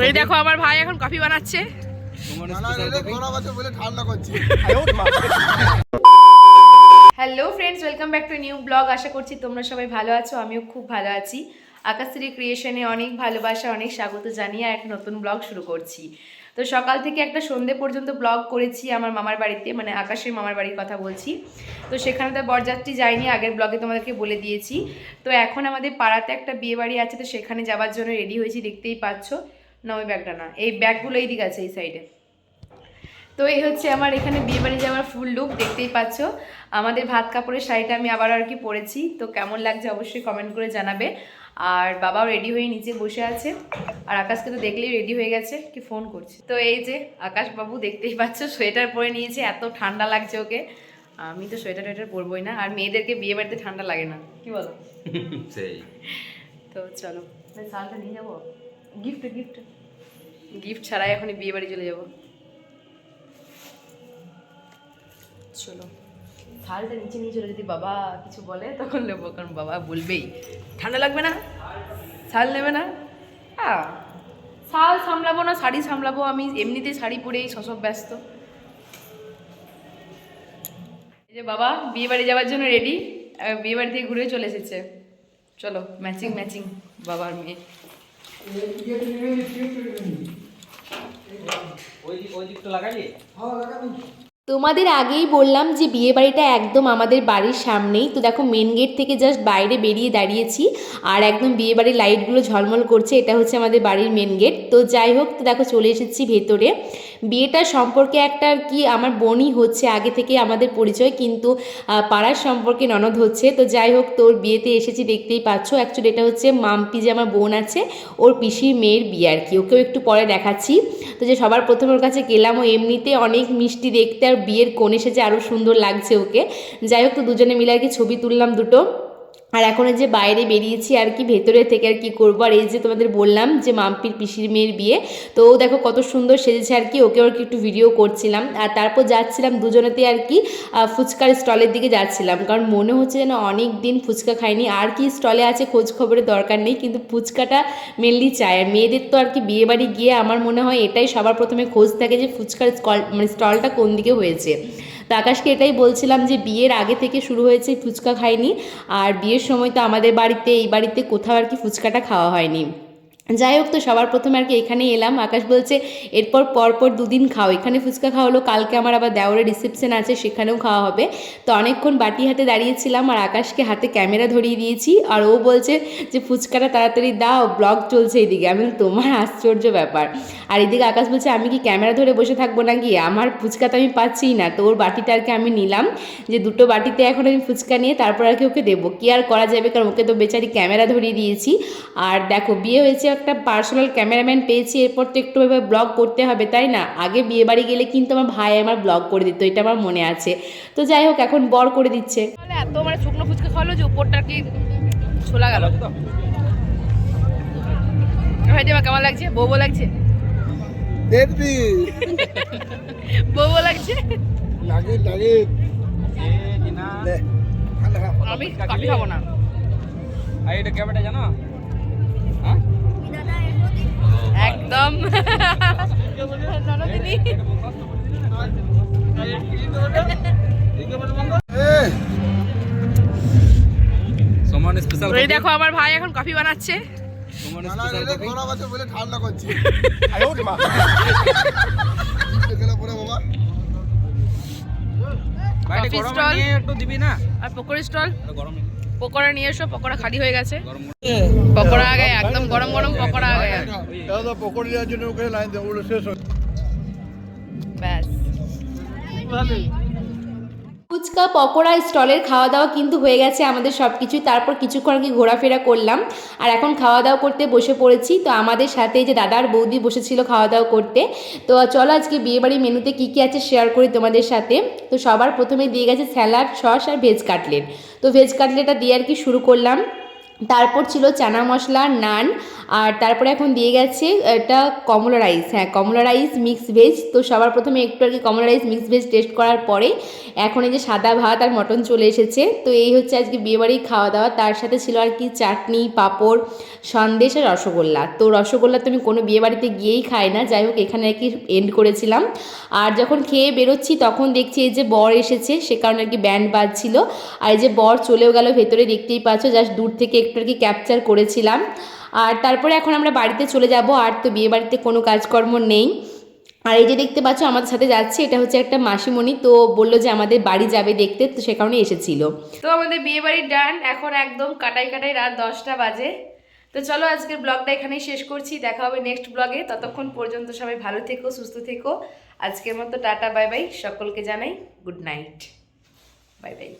ওই দেখো আমার ভাই এখন কফি বানাচ্ছে। Hello friends, welcome back to new vlog. আশা করছি তোমরা সবাই ভালো আছো, আমিও খুব ভালো আছি। আকাশশ্রী ক্রিয়েশনে অনেক ভালোবাসা, অনেক স্বাগত জানিয়ে এক নতুন ব্লগ শুরু করছি। তো সকাল থেকে একটা সন্ধে পর্যন্ত ব্লগ করেছি আমার মামার বাড়িতে, মানে আকাশের মামার বাড়ির কথা বলছি। তো সেখানে তো বরযাত্রী যায়নি, আগের ব্লগে তোমাদেরকে বলে দিয়েছি। তো এখন আমাদের পাড়াতে একটা বিয়ে বাড়ি আছে, তো সেখানে যাওয়ার জন্য রেডি হয়েছি, দেখতেই পাচ্ছ। না ওই ব্যাগটা না, এই ব্যাগগুলো এই দিকে আছে, এই সাইডে। তো এই হচ্ছে আমার এখানে বিয়ে বাড়ি যাওয়ার ফুল লুক, দেখতেই পাচ্ছ। আমাদের ভাত কাপড়ের শাড়িটা আমি আবার আর কি পরেছি, তো কেমন লাগছে অবশ্যই কমেন্ট করে জানাবে। আর বাবাও রেডি হয়ে নিচে বসে আছে, আর আকাশকে তো দেখলেই রেডি হয়ে গেছে, কি ফোন করছে। তো এই যে আকাশ বাবু দেখতেই পাচ্ছ, সোয়েটার পরে নিয়েছে, এত ঠান্ডা লাগছে ওকে। আমি তো সোয়েটার টোয়েটার পরবোই না, আর মেয়েদেরকে বিয়ে বাড়িতে ঠান্ডা লাগে না, কি বলো? সেই তো চলো শালটা নিয়ে যাবো, গিফট গিফট গিফট ছাড়াই এখনই বিয়ে বাড়ি চলে যাবো। চলো শালটা নিচে নিয়ে চলে, যদি বাবা কিছু বলে তখন নেবো, কারণ বাবা বলবেই ঠান্ডা লাগবে না, শাল নেবে না। শাল সামলাবো না, শাড়ি সামলাবো, আমি এমনিতেই শাড়ি পরেই সব ব্যস্ত। এই যে বাবা বিয়ে বাড়ি যাওয়ার জন্য রেডি, বিয়ে বাড়ি থেকে ঘুরে চলে এসেছে। চলো ম্যাচিং ম্যাচিং বাবার মেয়ে। তোমাদের আগেই বললাম যে বিয়ে বাড়িটা একদম আমাদের বাড়ির সামনেই। তো দেখো মেন গেট থেকে জাস্ট বাইরে বেরিয়ে দাঁড়িয়েছি, আর একদম বিয়ে বাড়ির লাইটগুলো ঝলমল করছে, এটা হচ্ছে আমাদের বাড়ির মেন গেট। তো যাই হোক, তো দেখো চলে এসেছি ভেতরে। বিয়েটা সম্পর্কে একটা আর কি আমার বোনই হচ্ছে, আগে থেকে আমাদের পরিচয়, কিন্তু পাড়ার সম্পর্কে ননদ হচ্ছে। তো যাই হোক, তোর বিয়েতে এসেছি, দেখতেই পাচ্ছ। অ্যাকচুয়ালি এটা হচ্ছে মাম্পি, যে আমার বোন আছে, ওর পিসির মেয়ের বিয়ে আর কি, ওকেও একটু পরে দেখাচ্ছি। তো যে সবার প্রথমে ওর কাছে গেলাম, ও এমনিতে অনেক মিষ্টি দেখতে, আর বিয়ের কোণ এসেছে আরও সুন্দর লাগছে ওকে। যাই হোক, তো দুজনে মিলে আর কি ছবি তুললাম দুটো। আর এখন যে বাইরে বেরিয়েছি আর কি, ভেতরে থেকে আর কি করবো। আর এই যে তোমাদের বললাম যে মাম্পির পিসির মেয়ের বিয়ে, তো ও দেখো কত সুন্দর সেজেছে আর কি, ওকে আর কি একটু ভিডিও করছিলাম। আর তারপর যাচ্ছিলাম দুজনেতে আর কি ফুচকার স্টলের দিকে যাচ্ছিলাম, কারণ মনে হচ্ছে যেন অনেক দিন ফুচকা খাইনি। আর কি স্টলে আছে খোঁজ খবরের দরকার নেই, কিন্তু ফুচকাটা মেনলি চাই। আর মেয়েদের তো আর কি বিয়ে বাড়ি গিয়ে আমার মনে হয় এটাই সবার প্রথমে খোঁজ থাকে, যে ফুচকার স্টলটা কোন দিকে হয়েছে। তো আকাশকে এটাই বলছিলাম যে বিয়ের আগে থেকে শুরু হয়েছে ফুচকা খাইনি, আর বিয়ের সময় তো আমাদের বাড়িতে, এই বাড়িতে কোথাও আর কি ফুচকাটা খাওয়া হয়নি। যাই হোক, তো সবার প্রথমে আর কি এখানে এলাম। আকাশ বলছে এরপর পরপর দুদিন খাও, এখানে ফুচকা খাওয়ালো, কালকে আমার আবার দেওরের রিসেপশন আছে, সেখানেও খাওয়া হবে। তো অনেকক্ষণ বাটি হাতে দাঁড়িয়েছিলাম, আর আকাশকে হাতে ক্যামেরা ধরিয়ে দিয়েছি, আর ও বলছে যে ফুচকাটা তাড়াতাড়ি দাও, ব্লগ চলছে এইদিকে। আমি তোমার আশ্চর্য ব্যাপার। আর এদিকে আকাশ বলছে আমি কি ক্যামেরা ধরে বসে থাকবো নাকি, আমার ফুচকা তো আমি পাচ্ছিই না। তো ওর বাটিটা আর কি আমি নিলাম, যে দুটো বাটিতে এখন আমি ফুচকা নিয়ে তারপর আর কি ওকে দেবো, কি আর করা যাবে, কারণ ওকে তো বেচারি ক্যামেরা ধরিয়ে দিয়েছি। আর দেখো বিয়ে হয়েছে, একটা পার্সোনাল ক্যামেরাম্যান পেয়েছি, এরপর তো একটু এভাবে ব্লগ করতে হবে, তাই না? আগে বিয়ে বাড়ি গেলে কিন্তু আমার ভাই আমার ব্লগ করে দিত, এটা আমার মনে আছে। তো যাই হোক, এখন বর করে দিচ্ছে। এত মানে শুকনো ফুচকা খাওয়ালো যে উপরটা কি ছোলা গেল। ভাই দেবা কেমন লাগছে, বউ লাগছে, দেখবি বউ লাগছে, লাগে লাগে। আমি কফি খাবো না। আর এটা ক্যামেরা জানো একদম দেখো আমার ভাই এখন কফি বানাচ্ছে। ঠান্ডা করছি একটু দিবি না, আর পকোড়া স্টল, পকোড়া নিয়ে এসো, পকোড়া খালি হয়ে গেছে, পকোড়া আগে একদম গরম গরম পকোড়া আগে পকোড়া দেওয়ার জন্য ওকে লাইন দেবো, শেষ ব্যাস। ফুচকা পকোড়া স্টলের খাওয়া দাওয়া কিন্তু হয়ে গেছে আমাদের সব কিছুই। তারপর কিছুক্ষণ আর কি ঘোরাফেরা করলাম, আর এখন খাওয়া দাওয়া করতে বসে পড়েছি। তো আমাদের সাথে যে দাদার বৌদি বসেছিল খাওয়া দাওয়া করতে। তো চলো আজকে বিয়েবাড়ির মেনুতে কী কী আছে শেয়ার করি তোমাদের সাথে। তো সবার প্রথমে দিয়ে গেছে স্যালাড, সস আর ভেজ কাটলেট। তো ভেজ কাটলেটটা দিয়ে আর কি শুরু করলাম। তারপর ছিল চানা মশলা, নান, আর তারপরে এখন দিয়ে গেছে এটা কমলা রাইস। হ্যাঁ, কমলা রাইস মিক্স ভেজ। তো সবার প্রথমে একটু আর কি কমলা রাইস মিক্স ভেজ টেস্ট করার পরে এখন এই যে সাদা ভাত আর মটন চলে এসেছে। তো এই হচ্ছে আজকে বিয়েবাড়ির খাওয়া দাওয়া। তার সাথে ছিল আর কি চাটনি, পাঁপড়, সন্দেশ আর রসগোল্লা। তো রসগোল্লা তো আমি কোনো বিয়েবাড়িতে গিয়েই খাই না, যাই হোক এখানে আর কি এন্ড করেছিলাম। আর যখন খেয়ে বেরোচ্ছি তখন দেখছি এই যে বর এসেছে, সে কারণে আর কি ব্যান্ড বাজছিল। আর এই যে বর চলেও গেল ভেতরে, দেখতেই পাচ্ছ, জাস্ট দূর থেকে একটু আর কি ক্যাপচার করেছিলাম। আর তারপরে এখন আমরা বাড়িতে চলে যাব। আর তো বিয়ে বাড়িতে কোনো কাজকর্ম নেই। আর এই যে দেখতে পাচ্ছ আমাদের সাথে যাচ্ছে, এটা হচ্ছে একটা মাসিমণি, তো বললো যে আমাদের বাড়ি যাবে দেখতে, তো সে কারণে এসেছিল। তো আমাদের বিয়ে বাড়ির ডান, এখন একদম কাটাই কাটাই রাত 10টা বাজে। তো চলো আজকের ব্লগটা এখানেই শেষ করছি, দেখা হবে নেক্সট ব্লগে। ততক্ষণ পর্যন্ত সবাই ভালো থেকো, সুস্থ থেকো। আজকের মতো টাটা, বাই বাই, সকলকে জানাই গুড নাইট, বাই বাই।